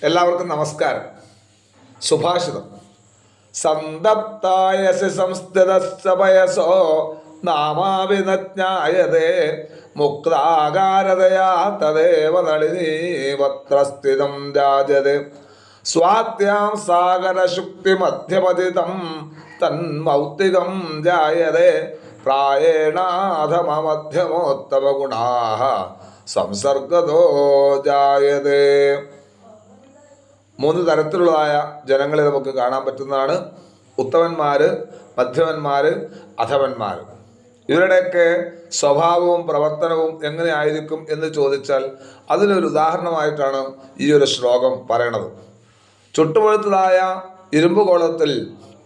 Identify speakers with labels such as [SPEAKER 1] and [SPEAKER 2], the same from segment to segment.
[SPEAKER 1] എല്ലാവർക്കും നമസ്കാരം. സുഭാഷിതം. സന്തപ്തായസി സംസ്ഥിതസപയസോ നാമാവിനജ്ഞായതേ മുക്താകാരതയാ തദേവ നളിനീവത്രസ്ഥിതം രാജതേ സ്വാത്യാം സാഗരശുക്തിമധ്യപതിതം തന്മൗക്തികം ജായതേ പ്രായേണാധമമധ്യമോത്തമഗുണാഃ സംസർഗതോ ജായതേ. 3 തരത്തിലുള്ളതായ ജനങ്ങളെ നമുക്ക് കാണാൻ പറ്റുന്നതാണ്. ഉത്തമന്മാർ, മധ്യമന്മാർ, അധമന്മാർ. ഇവരുടെയൊക്കെ സ്വഭാവവും പ്രവർത്തനവും എങ്ങനെയായിരിക്കും എന്ന് ചോദിച്ചാൽ അതിനൊരു ഉദാഹരണമായിട്ടാണ് ഈ ഒരു ശ്ലോകം പറയണത്. ചുട്ടുപഴുത്തതായ ഇരുമ്പ് കോളത്തിൽ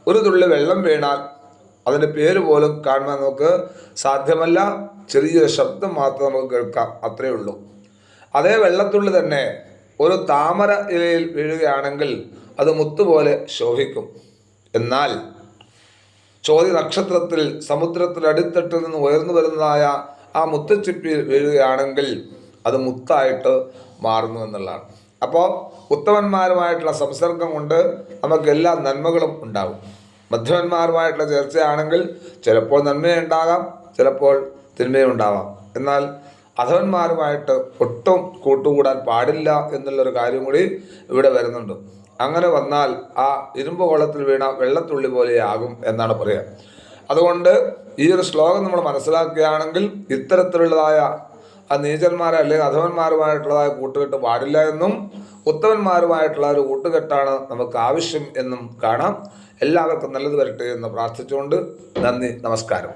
[SPEAKER 1] ഒരു തുള്ളി വെള്ളം വീണാൽ അതിൻ്റെ പേര് പോലും കാണുവാൻ നമുക്ക് സാധ്യമല്ല. ചെറിയൊരു ശബ്ദം മാത്രം നമുക്ക് കേൾക്കാം, അത്രയേ ഉള്ളൂ. അതേ വെള്ളത്തുള്ളി തന്നെ ഒരു താമര ഇലയിൽ വീഴുകയാണെങ്കിൽ അത് മുത്തുപോലെ ശോഭിക്കും. എന്നാൽ ചോതി നക്ഷത്രത്തിൽ സമുദ്രത്തിൽ അടിത്തട്ടിൽ നിന്ന് ഉയർന്നു വരുന്നതായ ആ മുത്തുച്ചിപ്പിയിൽ വീഴുകയാണെങ്കിൽ അത് മുത്തായിട്ട് മാറുന്നു എന്നുള്ളതാണ്. അപ്പോൾ ഉത്തമന്മാരുമായിട്ടുള്ള സംസർഗം കൊണ്ട് നമുക്ക് എല്ലാ നന്മകളും ഉണ്ടാകും. മധ്യമന്മാരുമായിട്ടുള്ള ചർച്ചയാണെങ്കിൽ ചിലപ്പോൾ നന്മയുണ്ടാകാം, ചിലപ്പോൾ തിന്മയുണ്ടാവാം. എന്നാൽ അധമന്മാരുമായിട്ട് ഒട്ടും കൂട്ടുകൂടാൻ പാടില്ല എന്നുള്ളൊരു കാര്യം കൂടി ഇവിടെ വരുന്നുണ്ട്. അങ്ങനെ വന്നാൽ ആ ഇരുമ്പ് കോളത്തിൽ വീണ വെള്ളത്തുള്ളി പോലെയാകും എന്നാണ് പറയുക. അതുകൊണ്ട് ഈ ഒരു ശ്ലോകം നമ്മൾ മനസ്സിലാക്കുകയാണെങ്കിൽ ഇത്തരത്തിലുള്ളതായ ആ നീചന്മാരെ അല്ലെങ്കിൽ അധമന്മാരുമായിട്ടുള്ളതായ കൂട്ടുകെട്ട് പാടില്ല എന്നും ഉത്തമന്മാരുമായിട്ടുള്ള ഒരു കൂട്ടുകെട്ടാണ് നമുക്ക് ആവശ്യം എന്നും കാണാം. എല്ലാവർക്കും നല്ലത് വരട്ടെ എന്ന് പ്രാർത്ഥിച്ചുകൊണ്ട് നന്ദി, നമസ്കാരം.